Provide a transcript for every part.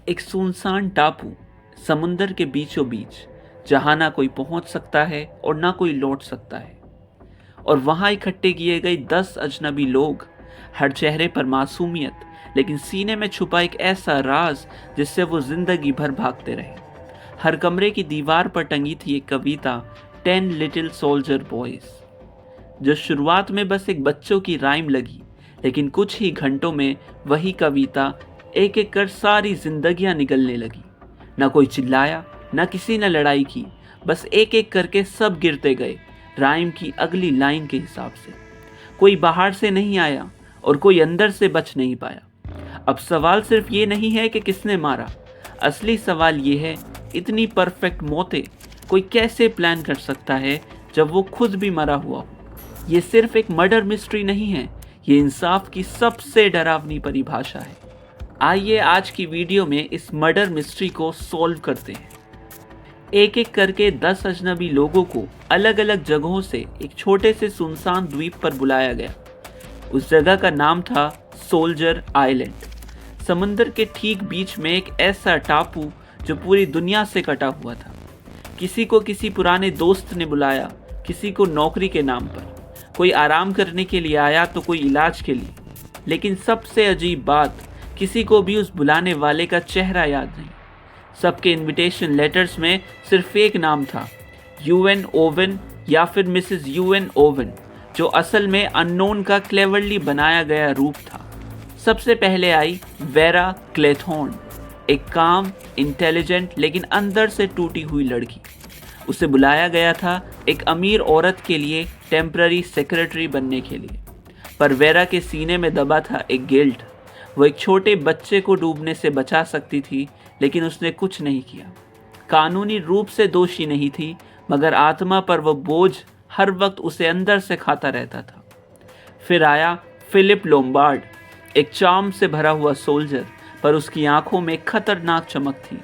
एक सुनसान टापू समुंदर के बीचों बीच, जहां ना कोई पहुंच सकता है और ना कोई लौट सकता है। और वहां इकट्ठे किए गए 10 अजनबी लोग, हर चेहरे पर मासूमियत, लेकिन सीने में छुपा एक ऐसा राज जिससे वो जिंदगी भर भागते रहे। हर कमरे की दीवार पर टंगी थी एक कविता, 10 लिटिल सोल्जर बॉयज, जो शुरुआत में बस एक बच्चों की राइम लगी, लेकिन कुछ ही घंटों में वही कविता एक एक कर सारी जिंदगियां निगलने लगी। ना कोई चिल्लाया, ना किसी ने लड़ाई की, बस एक एक करके सब गिरते गए राइम की अगली लाइन के हिसाब से। कोई बाहर से नहीं आया और कोई अंदर से बच नहीं पाया। अब सवाल सिर्फ ये नहीं है कि किसने मारा, असली सवाल ये है, इतनी परफेक्ट मौतें कोई कैसे प्लान कर सकता है जब वो खुद भी मरा हुआ हो। ये सिर्फ एक मर्डर मिस्ट्री नहीं है, ये इंसाफ की सबसे डरावनी परिभाषा है। आइए आज की वीडियो में इस मर्डर मिस्ट्री को सॉल्व करते हैं। एक एक करके 10 अजनबी लोगों को अलग अलग जगहों से एक छोटे से सुनसान द्वीप पर बुलाया गया। उस जगह का नाम था सोल्जर आइलैंड। समंदर के ठीक बीच में एक ऐसा टापू जो पूरी दुनिया से कटा हुआ था। किसी को किसी पुराने दोस्त ने बुलाया, किसी को नौकरी के नाम पर, कोई आराम करने के लिए आया तो कोई इलाज के लिए। लेकिन सबसे अजीब बात, किसी को भी उस बुलाने वाले का चेहरा याद नहीं। सबके इनविटेशन लेटर्स में सिर्फ एक नाम था, यूएन ओवन या फिर मिसेस यूएन ओवन, जो असल में अननोन का क्लेवरली बनाया गया रूप था। सबसे पहले आई वेरा क्लेथॉर्न, एक काम, इंटेलिजेंट लेकिन अंदर से टूटी हुई लड़की। उसे बुलाया गया था एक अमीर औरत के लिए टेम्पररी सेक्रेटरी बनने के लिए। पर वेरा के सीने में दबा था एक गिल्ट। वो एक छोटे बच्चे को डूबने से बचा सकती थी, लेकिन उसने कुछ नहीं किया। कानूनी रूप से दोषी नहीं थी, मगर आत्मा पर वो बोझ हर वक्त उसे अंदर से खाता रहता था। फिर आया फिलिप लोम्बार्ड, एक चार्म से भरा हुआ सोल्जर, पर उसकी आंखों में खतरनाक चमक थी।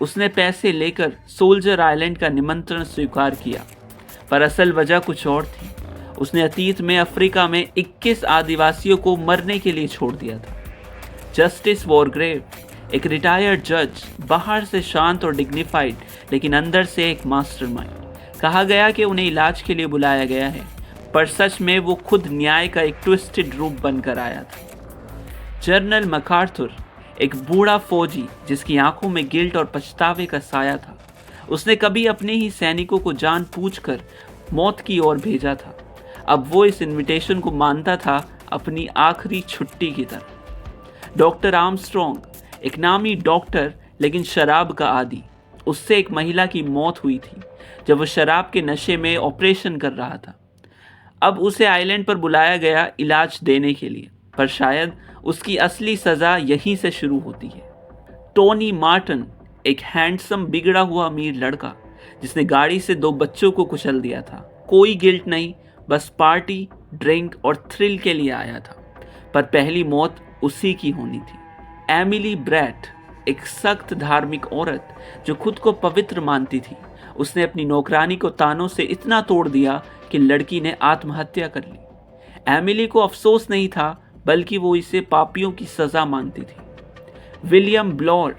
उसने पैसे लेकर सोल्जर आइलैंड का निमंत्रण स्वीकार किया, पर असल वजह कुछ और थी। उसने अतीत में अफ्रीका में 21 आदिवासियों को मरने के लिए छोड़ दिया था। जस्टिस वॉरग्रेव, एक रिटायर्ड जज, बाहर से शांत और डिग्निफाइड, लेकिन अंदर से एक मास्टरमाइंड। कहा गया कि उन्हें इलाज के लिए बुलाया गया है, पर सच में वो खुद न्याय का एक ट्विस्टेड रूप बनकर आया था। जनरल मकार्थर, एक बूढ़ा फौजी जिसकी आंखों में गिल्ट और पछतावे का साया था। उसने कभी अपने ही सैनिकों को जानबूझकर मौत की ओर भेजा था। अब वो इस इनविटेशन को मानता था अपनी आखिरी छुट्टी की तरह। डॉक्टर आर्मस्ट्रॉन्ग, एक नामी डॉक्टर लेकिन शराब का आदी। उससे एक महिला की मौत हुई थी जब वो शराब के नशे में ऑपरेशन कर रहा था। अब उसे आइलैंड पर बुलाया गया इलाज देने के लिए, पर शायद उसकी असली सज़ा यहीं से शुरू होती है। टोनी मार्टन, एक हैंडसम बिगड़ा हुआ अमीर लड़का जिसने गाड़ी से 2 बच्चों को कुचल दिया था। कोई गिल्ट नहीं, बस पार्टी, ड्रिंक और थ्रिल के लिए आया था, पर पहली मौत उसी की होनी थी। एमिली ब्रैट, एक सख्त धार्मिक औरत जो खुद को पवित्र मानती थी। उसने अपनी नौकरानी को तानों से इतना तोड़ दिया कि लड़की ने आत्महत्या कर ली। एमिली को अफसोस नहीं था, बल्कि वो इसे पापियों की सज़ा मानती थी। विलियम ब्लॉर,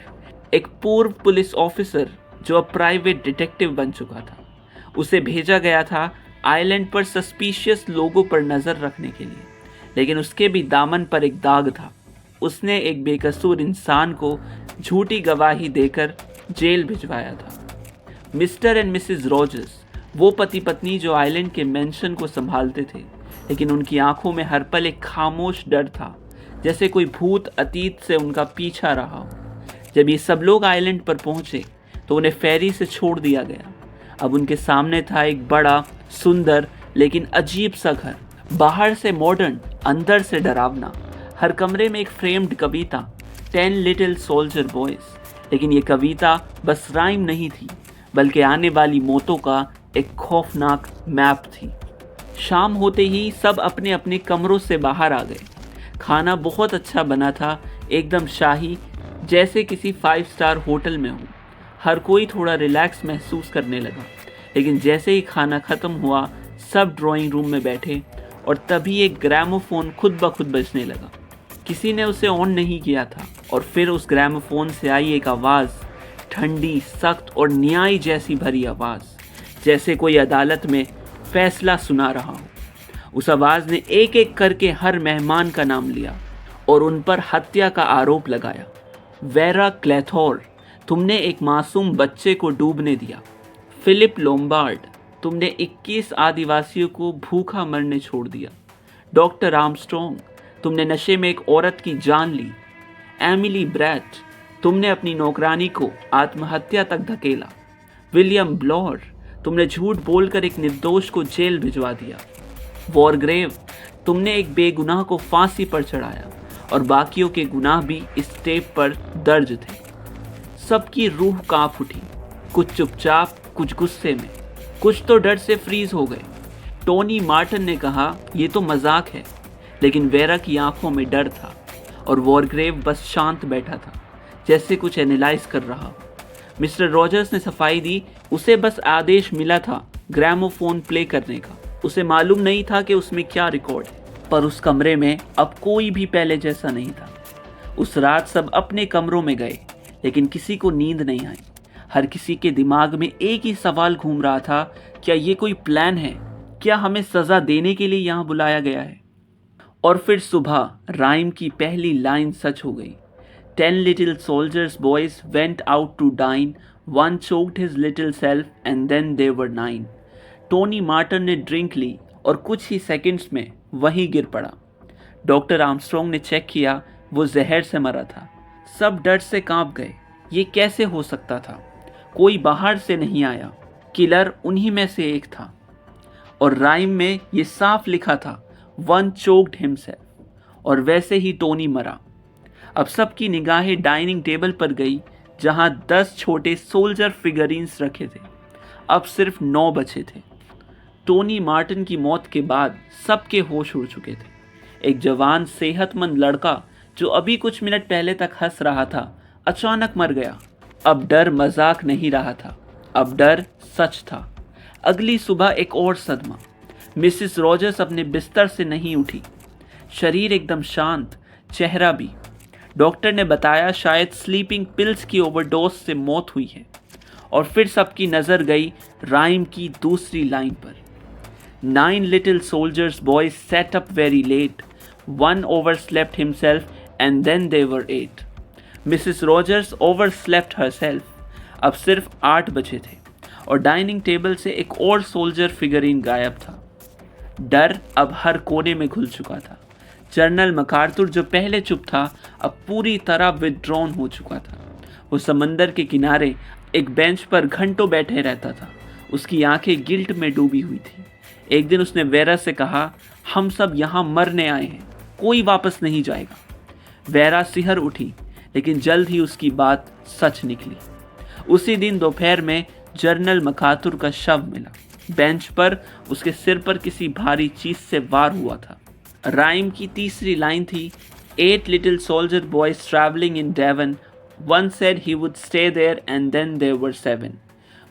एक पूर्व पुलिस ऑफिसर जो अब प्राइवेट डिटेक्टिव बन चुका था। उसे भेजा गया था आइलैंड पर सस्पिशियस लोगों पर नज़र रखने के लिए, लेकिन उसके भी दामन पर एक दाग था। उसने एक बेकसूर इंसान को झूठी गवाही देकर जेल भिजवाया था। मिस्टर एंड मिसेस रॉजर्स, वो पति पत्नी जो आइलैंड के मेंशन को संभालते थे, लेकिन उनकी आंखों में हर पल एक खामोश डर था, जैसे कोई भूत अतीत से उनका पीछा रहा हो। जब ये सब लोग आइलैंड पर पहुंचे तो उन्हें फेरी से छोड़ दिया गया। अब उनके सामने था एक बड़ा, सुंदर लेकिन अजीब सा घर। बाहर से मॉडर्न, अंदर से डरावना। हर कमरे में एक फ्रेम्ड कविता, 10 लिटिल सोल्जर बॉयज। लेकिन ये कविता बस राइम नहीं थी, बल्कि आने वाली मौतों का एक खौफनाक मैप थी। शाम होते ही सब अपने अपने कमरों से बाहर आ गए। खाना बहुत अच्छा बना था, एकदम शाही, जैसे किसी 5 स्टार होटल में हो। हर कोई थोड़ा रिलैक्स महसूस करने लगा। लेकिन जैसे ही खाना ख़त्म हुआ, सब ड्राइंग रूम में बैठे और तभी एक ग्रामोफोन खुद ब खुद बजने लगा। किसी ने उसे ऑन नहीं किया था और फिर उस ग्रामोफोन से आई एक आवाज़, ठंडी, सख्त और न्याय जैसी भरी आवाज़, जैसे कोई अदालत में फैसला सुना रहा हो। उस आवाज़ ने एक एक करके हर मेहमान का नाम लिया और उन पर हत्या का आरोप लगाया। वेरा क्लेथोर, तुमने एक मासूम बच्चे को डूबने दिया। फिलिप लोम्बार्ड, तुमने 21 आदिवासियों को भूखा मरने छोड़ दिया। डॉक्टर आर्मस्ट्रॉन्ग, तुमने नशे में एक औरत की जान ली। एमिली ब्रैट, तुमने अपनी नौकरानी को आत्महत्या तक धकेला। विलियम ब्लॉर, तुमने झूठ बोलकर एक निर्दोष को जेल भिजवा दिया। वॉरग्रेव, तुमने एक बेगुनाह को फांसी पर चढ़ाया और बाकियों के गुनाह भी इस टेप पर दर्ज थे। सबकी रूह कांप उठी, कुछ चुपचाप, कुछ गुस्से में, कुछ तो डर से फ्रीज हो गए। टोनी मार्टन ने कहा, ये तो मजाक है, लेकिन वेरा की आंखों में डर था और वॉरग्रेव बस शांत बैठा था, जैसे कुछ एनालाइज कर रहा। मिस्टर रॉजर्स ने सफाई दी, उसे बस आदेश मिला था ग्रामोफोन प्ले करने का। उसे मालूम नहीं था कि उसमें क्या रिकॉर्ड है, पर उस कमरे में अब कोई भी पहले जैसा नहीं था। उस रात सब अपने कमरों में गए, लेकिन किसी को नींद नहीं आई। हर किसी के दिमाग में एक ही सवाल घूम रहा था, क्या ये कोई प्लान है? क्या हमें सज़ा देने के लिए यहाँ बुलाया गया है? और फिर सुबह राइम की पहली लाइन सच हो गई। 10 little soldiers boys went out to dine, one choked his little self and then they were 9। Tony Marton ने ड्रिंक ली और कुछ ही सेकंड्स में वहीं गिर पड़ा। डॉक्टर आर्मस्ट्रॉन्ग ने चेक किया, वो जहर से मरा था। सब डर से कांप गए, ये कैसे हो सकता था? कोई बाहर से नहीं आया, किलर उन्हीं में से एक था। और राइम में ये साफ लिखा था, वन चोक्ड हिमसेल्फ, और वैसे ही टोनी मरा। अब सबकी निगाहें डाइनिंग टेबल पर गई, जहां 10 छोटे सोल्जर फिगरीन्स रखे थे। अब सिर्फ 9 बचे थे। टोनी मार्टन की मौत के बाद सबके होश उड़ चुके थे। एक जवान सेहतमंद लड़का जो अभी कुछ मिनट पहले तक हंस रहा था, अचानक मर गया। अब डर मजाक नहीं रहा था, अब डर सच था। अगली सुबह एक और सदमा। मिसिस रॉजर्स अपने बिस्तर से नहीं उठी, शरीर एकदम शांत, चेहरा भी। डॉक्टर ने बताया शायद स्लीपिंग पिल्स की ओवरडोज से मौत हुई है। और फिर सबकी नज़र गई राइम की दूसरी लाइन पर। 9 little soldiers boys sat up very late, one overslept himself and then they were 8। Mrs Rogers overslept herself. अब सिर्फ 8 बचे थे और डाइनिंग टेबल से एक और सोल्जर फिगरीन गायब था। डर अब हर कोने में घुल चुका था। जनरल मकार्थुर जो पहले चुप था, अब पूरी तरह विथड्रॉन हो चुका था। वो समंदर के किनारे एक बेंच पर घंटों बैठे रहता था। उसकी आंखें गिल्ट में डूबी हुई थी। एक दिन उसने वेरा से कहा, हम सब यहाँ मरने आए हैं, कोई वापस नहीं जाएगा। वेरा सिहर उठी, लेकिन जल्द ही उसकी बात सच निकली। उसी दिन दोपहर में जनरल मकार्थुर का शव मिला। बेंच पर उसके सिर पर किसी भारी चीज से वार हुआ था। राइम की तीसरी लाइन थी, 8 little soldier boys traveling in Devon, one said he would stay there and then there were 7।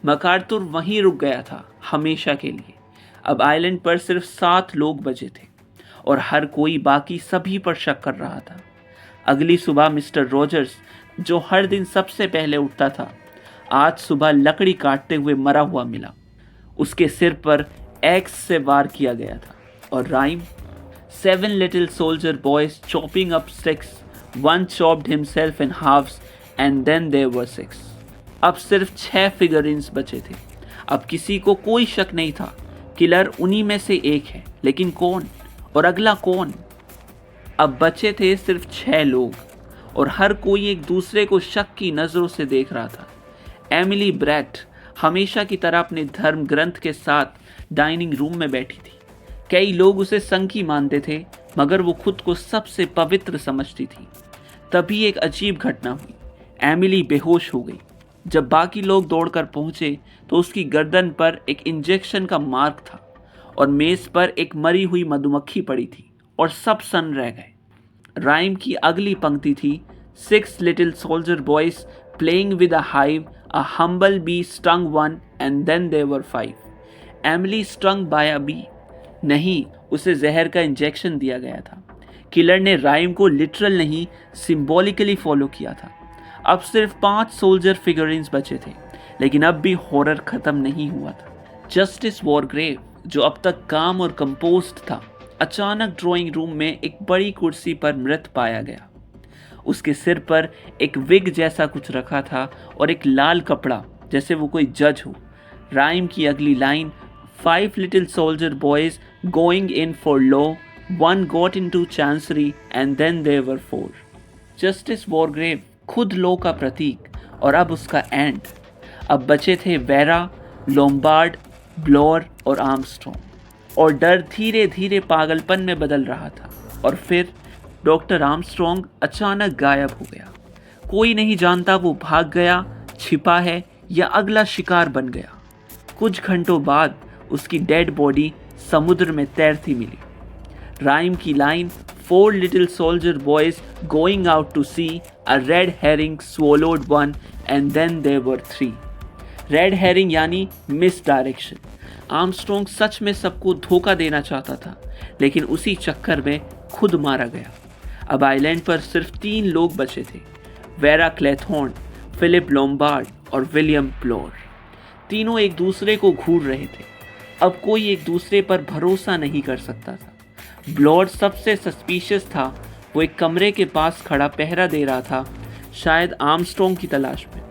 मकार्थुर वहीं रुक गया था हमेशा के लिए। अब आइलैंड पर सिर्फ 7 लोग बचे थे और हर कोई बाकी सभी पर शक कर रहा था। अगली सुबह मिस्टर रॉजर्स, जो हर दिन सबसे पहले उठता था, आज सुबह लकड़ी काटते हुए मरा हुआ मिला। उसके सिर पर एक्स से वार किया गया था। और rhyme, 7 little soldier boys chopping up sticks, one chopped himself in halves and then there were 6। अब सिर्फ 6 फिगरीन्स बचे थे। अब किसी को कोई शक नहीं था, किलर उन्हीं में से एक है, लेकिन कौन और अगला कौन? अब बचे थे सिर्फ 6 लोग और हर कोई एक दूसरे को शक की नज़रों से देख रहा था। एमिली ब्रैट हमेशा की तरह अपने धर्म ग्रंथ के साथ डाइनिंग रूम में बैठी थी। कई लोग उसे संकी मानते थे, मगर वो खुद को सबसे पवित्र समझती थी। तभी एक अजीब घटना हुई। एमिली बेहोश हो गई। जब बाकी लोग दौड़कर पहुंचे तो उसकी गर्दन पर एक इंजेक्शन का मार्क था और मेज पर एक मरी हुई मधुमक्खी पड़ी थी और सब सन्न रह गए। राइम की अगली पंक्ति थी, 6 little soldier boys playing with a hive, a humble bee stung one and then there were 5। Emily stung by a bee. नहीं, उसे जहर का इंजेक्शन दिया गया था। किलर ने राइम को लिटरल नहीं सिंबॉलिकली फॉलो किया था। अब सिर्फ 5 सोल्जर फिगरिन्स बचे थे, लेकिन अब भी हॉरर खत्म नहीं हुआ था। जस्टिस वॉरग्रेव, जो अब तक काम और कंपोज्ड था, अचानक ड्राइंग रूम में एक बड़ी कुर्सी पर मृत पाया गया। उसके सिर पर एक विग जैसा कुछ रखा था और एक लाल कपड़ा, जैसे वो कोई जज हो। राइम की अगली line, 5 little soldier boys going in for law, one got into chancery and then there were 4। Justice वॉरग्रेव खुद लॉ का प्रतीक, और अब उसका एंड। अब बचे थे वेरा, लोम्बार्ड, ब्लोर और आर्मस्ट्रॉन्ग, और डर धीरे धीरे पागलपन में बदल रहा था। और फिर डॉक्टर आर्मस्ट्रॉन्ग अचानक गायब हो गया। कोई नहीं जानता वो भाग गया, छिपा है या अगला शिकार बन गया। कुछ घंटों बाद उसकी डेड बॉडी समुद्र में तैरती मिली। राइम की line, 4 little soldier boys going out to sea, a red herring swallowed one and then there were 3। Red herring यानी मिस डायरेक्शन। आर्मस्ट्रॉन्ग सच में सबको धोखा देना चाहता था, लेकिन उसी चक्कर में खुद मारा गया। अब आइलैंड पर सिर्फ 3 लोग बचे थे, वेरा क्लेथॉर्न, फिलिप लोम्बार्ड और विलियम ब्लोर। तीनों एक दूसरे को घूर रहे थे। अब कोई एक दूसरे पर भरोसा नहीं कर सकता था। ब्लोर सबसे सस्पिशियस था। वो एक कमरे के पास खड़ा पहरा दे रहा था, शायद आर्मस्ट्रॉन्ग की तलाश में।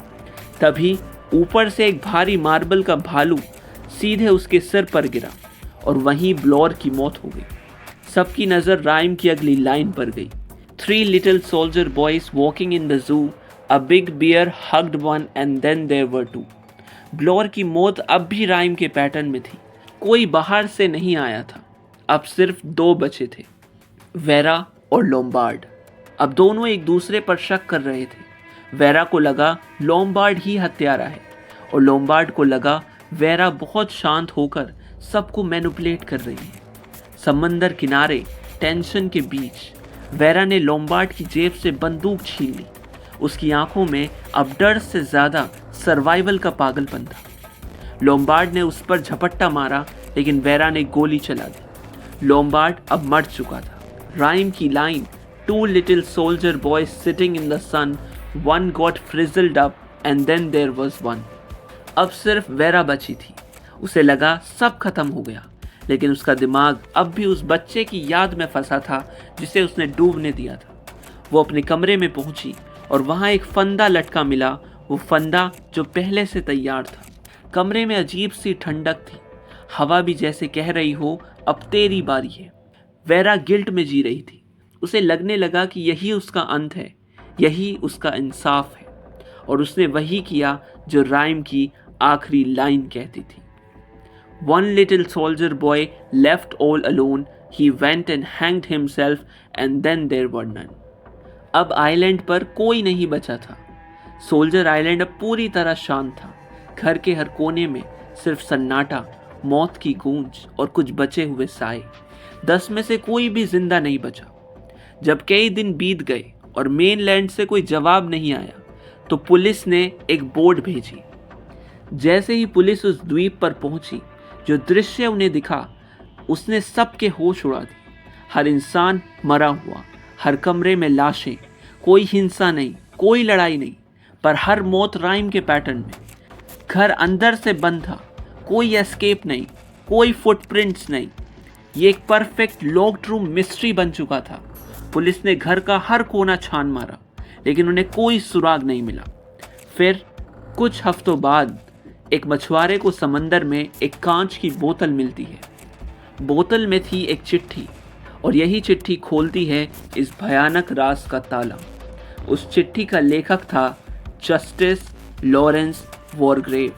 तभी ऊपर से एक भारी मार्बल का भालू सीधे उसके सिर पर गिरा और वहीं ब्लोर की मौत हो गई। सबकी नज़र राइम की अगली लाइन पर गई, 3 little soldier boys walking in the zoo, a big bear hugged one and then there were 2। ब्लोर की मौत अब भी राइम के पैटर्न में थी। कोई बाहर से नहीं आया था। अब सिर्फ 2 बचे थे, वेरा और लोम्बार्ड। अब दोनों एक दूसरे पर शक कर रहे थे। वेरा को लगा लोम्बार्ड ही हत्यारा है, और लोम्बार्ड को लगा वेरा बहुत शांत होकर सबको मैनिपुलेट कर रही है। समंदर किनारे टेंशन के बीच वेरा ने लोम्बार्ड की जेब से बंदूक छीन ली। उसकी आंखों में अब डर से ज़्यादा सर्वाइवल का पागलपन था। लोम्बार्ड ने उस पर झपट्टा मारा, लेकिन वेरा ने गोली चला दी। लोम्बार्ड अब मर चुका था। राइम की line, 2 little soldier boys sitting in the sun, one got frizzled up and then there was 1। अब सिर्फ वेरा बची थी। उसे लगा सब खत्म हो गया, लेकिन उसका दिमाग अब भी उस बच्चे की याद में फंसा था जिसे उसने डूबने दिया था। वो अपने कमरे में पहुंची और वहां एक फंदा लटका मिला, वो फंदा जो पहले से तैयार था। कमरे में अजीब सी ठंडक थी, हवा भी जैसे कह रही हो अब तेरी बारी है। वेरा गिल्ट में जी रही थी। उसे लगने लगा कि यही उसका अंत है, यही उसका इंसाफ है, और उसने वही किया जो राइम की आखिरी लाइन कहती थी, 1 little soldier boy left all alone, he went and hanged himself and then there were none। अब आइलैंड पर कोई नहीं बचा था। सोल्जर आइलैंड अब पूरी तरह शांत था। घर के हर कोने में सिर्फ सन्नाटा, मौत की गूंज और कुछ बचे हुए साए। 10 में से कोई भी जिंदा नहीं बचा। जब कई दिन बीत गए और मेनलैंड से कोई जवाब नहीं आया, तो पुलिस ने एक बोट भेजी। जैसे ही पुलिस उस द्वीप पर पहुंची, जो दृश्य उन्हें दिखा, उसने सबके होश उड़ा दी। हर इंसान मरा हुआ, हर कमरे में लाशें, कोई हिंसा नहीं, कोई लड़ाई नहीं, पर हर मौत राइम के पैटर्न में। घर अंदर से बंद था, कोई एस्केप नहीं, कोई फुटप्रिंट्स नहीं। ये एक परफेक्ट लॉक्ड रूम मिस्ट्री बन चुका था। पुलिस ने घर का हर कोना छान मारा, लेकिन उन्हें कोई सुराग नहीं मिला। फिर कुछ हफ्तों बाद एक मछुआरे को समंदर में एक कांच की बोतल मिलती है। बोतल में थी एक चिट्ठी, और यही चिट्ठी खोलती है इस भयानक राज का ताला। उस चिट्ठी का लेखक था जस्टिस लॉरेंस वॉरग्रेव।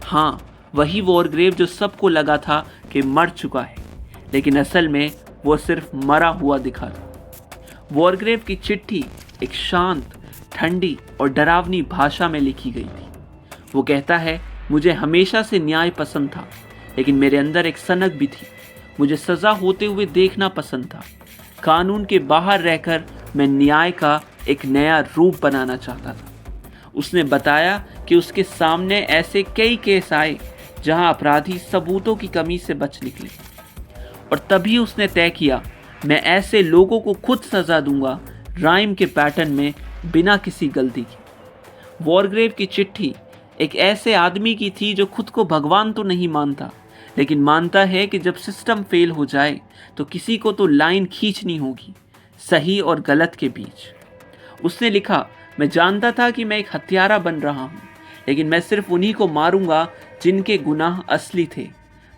हाँ, वही वॉरग्रेव जो सबको लगा था कि मर चुका है, लेकिन असल में वो सिर्फ मरा हुआ दिखा था। वॉरग्रेव की चिट्ठी एक शांत, ठंडी और डरावनी भाषा में लिखी गई थी। वो कहता है, मुझे हमेशा से न्याय पसंद था, लेकिन मेरे अंदर एक सनक भी थी। मुझे सज़ा होते हुए देखना पसंद था। कानून के बाहर रहकर मैं न्याय का एक नया रूप बनाना चाहता था। उसने बताया कि उसके सामने ऐसे कई केस आए जहां अपराधी सबूतों की कमी से बच निकले, और तभी उसने तय किया मैं ऐसे लोगों को खुद सजा दूंगा राइम के पैटर्न में बिना किसी गलती के। वॉरग्रेव की चिट्ठी एक ऐसे आदमी की थी जो खुद को भगवान तो नहीं मानता, लेकिन मानता है कि जब सिस्टम फेल हो जाए तो किसी को तो लाइन खींचनी होगी सही और गलत के बीच। उसने लिखा, मैं जानता था कि मैं एक हत्यारा बन रहा हूँ, लेकिन मैं सिर्फ उन्हीं को मारूंगा जिनके गुनाह असली थे,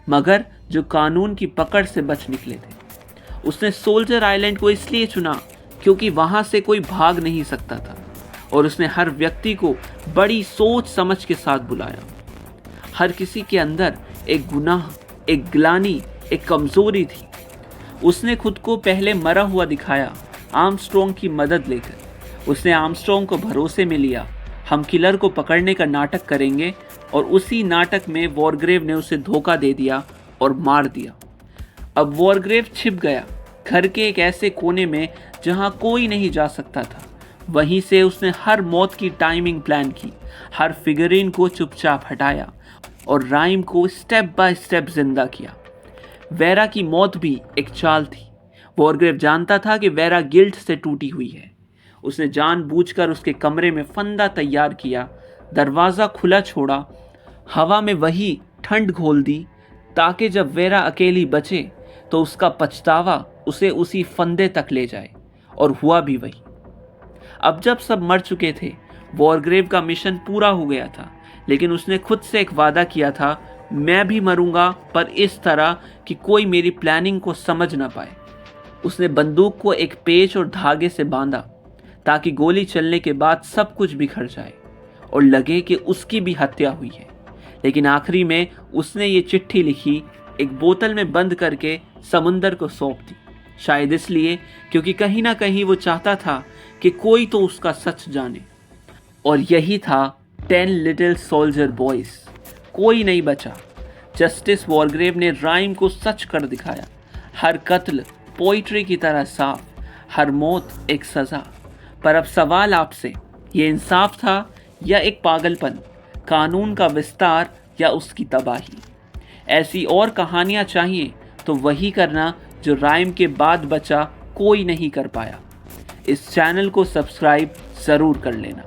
मगर जो कानून की पकड़ से बच निकले थे। उसने सोल्जर आइलैंड को इसलिए चुना क्योंकि वहां से कोई भाग नहीं सकता था, और उसने हर व्यक्ति को बड़ी सोच समझ के साथ बुलाया। हर किसी के अंदर एक गुनाह, एक ग्लानि, एक कमजोरी थी। उसने खुद को पहले मरा हुआ दिखाया आर्मस्ट्रॉन्ग की मदद लेकर। उसने आर्मस्ट्रॉन्ग को भरोसे में लिया, हम किलर को पकड़ने का नाटक करेंगे, और उसी नाटक में वॉरग्रेव ने उसे धोखा दे दिया और मार दिया। अब वॉरग्रेव छिप गया घर के एक ऐसे कोने में जहां कोई नहीं जा सकता था। वहीं से उसने हर मौत की टाइमिंग प्लान की, हर फिगरिन को चुपचाप हटाया और राइम को स्टेप बाय स्टेप जिंदा किया। वेरा की मौत भी एक चाल थी। वॉरग्रेव जानता था कि वेरा गिल्ट से टूटी हुई है। उसने जानबूझकर उसके कमरे में फंदा तैयार किया, दरवाज़ा खुला छोड़ा, हवा में वही ठंड घोल दी, ताकि जब वेरा अकेली बचे तो उसका पछतावा उसे उसी फंदे तक ले जाए। और हुआ भी वही। अब जब सब मर चुके थे, वॉरग्रेव का मिशन पूरा हो गया था, लेकिन उसने खुद से एक वादा किया था, मैं भी मरूंगा, पर इस तरह कि कोई मेरी प्लानिंग को समझ ना पाए। उसने बंदूक को एक पेच और धागे से बांधा ताकि गोली चलने के बाद सब कुछ बिखर जाए और लगे कि उसकी भी हत्या हुई है। लेकिन आखिरी में उसने ये चिट्ठी लिखी, एक बोतल में बंद करके समुंदर को सौंप दी। शायद इसलिए क्योंकि कहीं ना कहीं वो चाहता था कि कोई तो उसका सच जाने। और यही था 10 लिटिल सोल्जर बॉयज। कोई नहीं बचा। जस्टिस वॉरग्रेव ने राइम को सच कर दिखाया। हर कत्ल पोइट्री की तरह साफ, हर मौत एक सज़ा। पर अब सवाल आपसे, ये इंसाफ था या एक पागलपन, कानून का विस्तार या उसकी तबाही? ऐसी और कहानियाँ चाहिए तो वही करना जो राइम के बाद बचा कोई नहीं कर पाया। इस चैनल को सब्सक्राइब ज़रूर कर लेना।